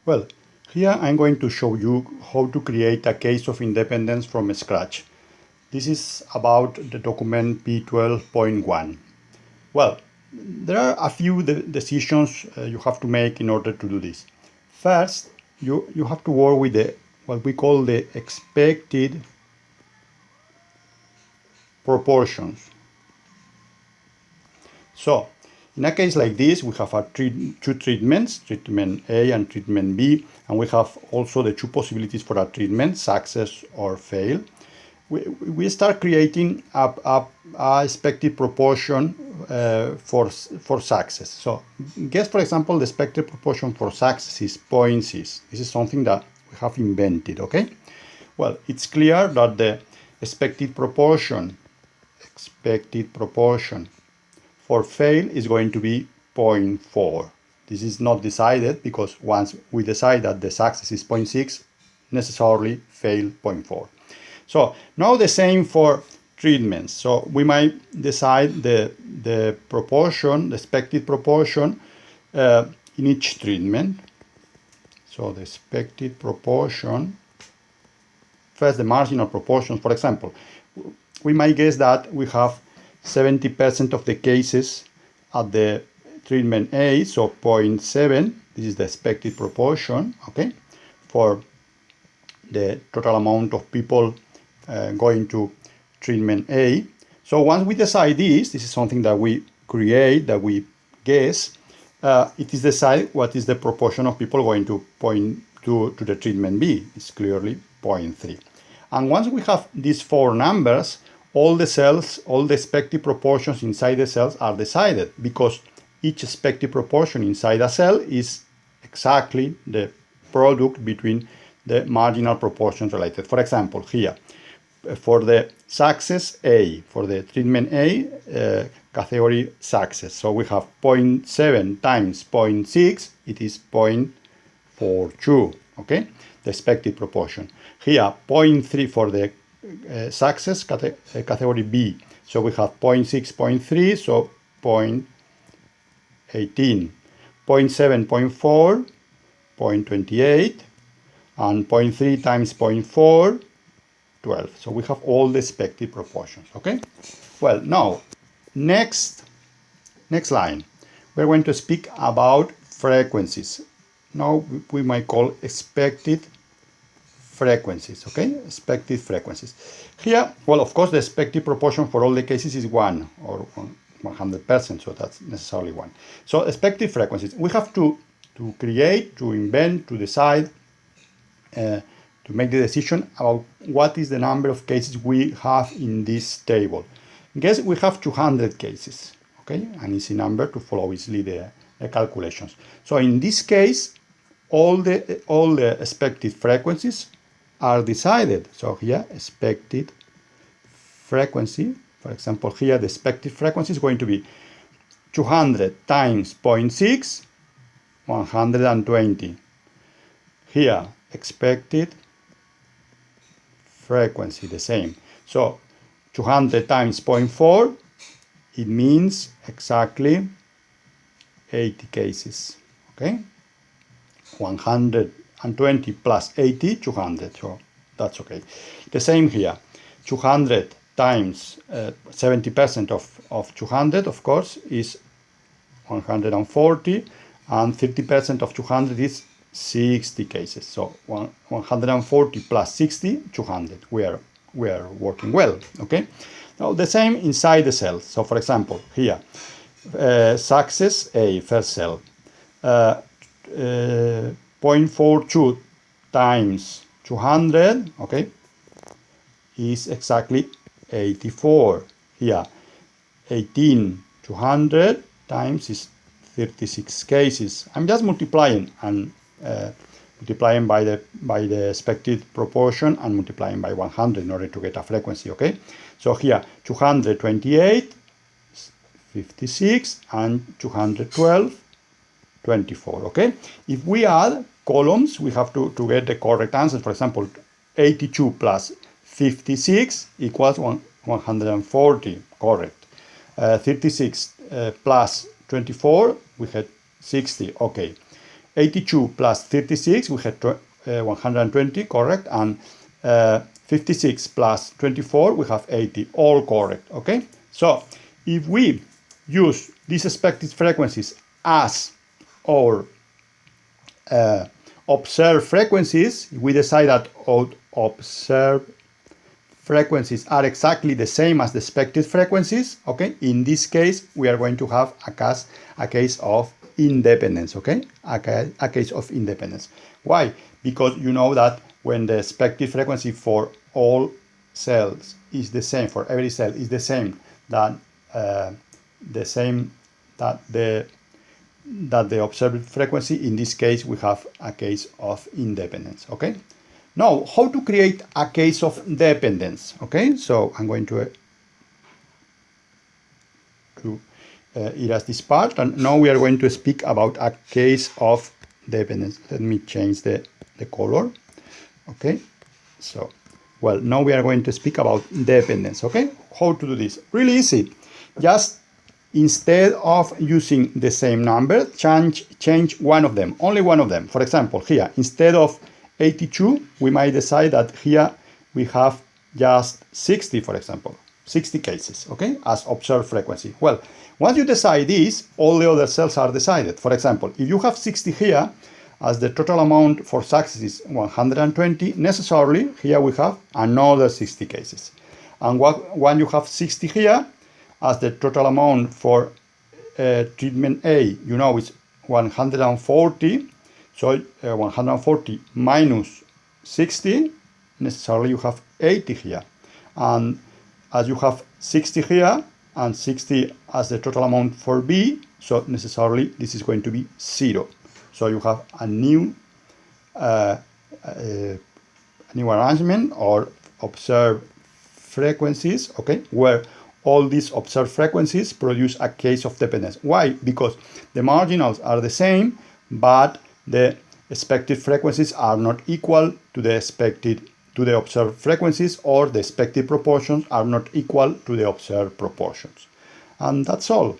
Well, here I'm going to show you how to create a case of independence from scratch. This is about the document P12.1. Well, there are a few decisions you have to make in order to do this. First, you have to work with what we call the expected proportions. So, in a case like this, we have two treatments, treatment A and treatment B, and we have also the two possibilities for a treatment, success or fail. We start creating a expected proportion for success. So, guess, for example, the expected proportion for success is 0.6. This is something that we have invented, okay? Well, it's clear that the expected proportion for fail is going to be 0.4. This is not decided because once we decide that the success is 0.6, necessarily fail 0.4. So now the same for treatments. So we might decide the proportion, the expected proportion in each treatment. So the expected proportion, first the marginal proportion, for example, we might guess that we have 70% of the cases at the treatment A, so 0.7, this is the expected proportion, okay, for the total amount of people going to treatment A. So once we decide this is something that we create, that we guess, it is decide what is the proportion of people going to the treatment B. It's clearly 0.3. And once we have these four numbers, all the cells, all the expected proportions inside the cells are decided because each expected proportion inside a cell is exactly the product between the marginal proportions related. For example, here, for the success A, for the treatment A, category success. So we have 0.7 times 0.6, it is 0.42, okay? The expected proportion. Here, 0.3 for the success category B. So we have 0.6, 0.3, so 0.18. 0.7, 0.4, 0.28, and 0.3 times 0.4, 12. So we have all the expected proportions, okay? Well, now, next line. We're going to speak about frequencies. Now we might call expected frequencies, okay? Expected frequencies. Here, well, of course, the expected proportion for all the cases is 1 or 100%, so that's necessarily 1. So expected frequencies, we have to create, to invent, to decide, to make the decision about what is the number of cases we have in this table. Guess we have 200 cases, okay? An easy number to follow easily the calculations. So in this case, all the expected frequencies are decided. So here, expected frequency, for example, here the expected frequency is going to be 200 times 0.6, 120. Here, expected frequency, the same. So 200 times 0.4, it means exactly 80 cases, okay? 120 plus 80, 200, so that's okay. The same here, 200 times 70% of 200, of course, is 140, and 50% of 200 is 60 cases. So 140 plus 60, 200. We are working well, okay? Now the same inside the cell. So for example, here, success A, first cell, 0.42 times 200, okay, is exactly 84. Here, 18, 200 times is 36 cases. I'm just multiplying and multiplying by the expected proportion and multiplying by 100 in order to get a frequency, okay? So here, 228, 56, and 212, 24, okay? If we add columns, we have to get the correct answer. For example, 82 plus 56 equals 140, correct. 36 plus 24, we had 60, okay. 82 plus 36, we have 120, correct, and 56 plus 24, we have 80, all correct, okay? So if we use these expected frequencies as our observed frequencies, we decide that our observed frequencies are exactly the same as the expected frequencies, okay? In this case, we are going to have a case of independence, okay? A case of independence. Why? Because you know that when the expected frequency for all cells is the same, for every cell is the same, that the observed frequency, in this case, we have a case of independence, okay? Now, how to create a case of dependence, okay? So I'm going to erase this part, and now we are going to speak about a case of dependence. Let me change the color, okay? So, well, now we are going to speak about dependence, okay? How to do this? Really easy. Just instead of using the same number, change one of them, only one of them. For example, here, instead of 82, we might decide that here we have just 60, for example, 60 cases, okay, as observed frequency. Well, once you decide this, all the other cells are decided. For example, if you have 60 here, as the total amount for success is 120, necessarily here we have another 60 cases. And when you have 60 here, as the total amount for treatment A, you know, is 140, so 140 minus 60, necessarily you have 80 here. And as you have 60 here, and 60 as the total amount for B, so necessarily this is going to be 0. So you have a new arrangement or observed frequencies, okay, where all these observed frequencies produce a case of dependence. Why? Because the marginals are the same, but the expected frequencies are not equal to the observed frequencies, or the expected proportions are not equal to the observed proportions. And that's all.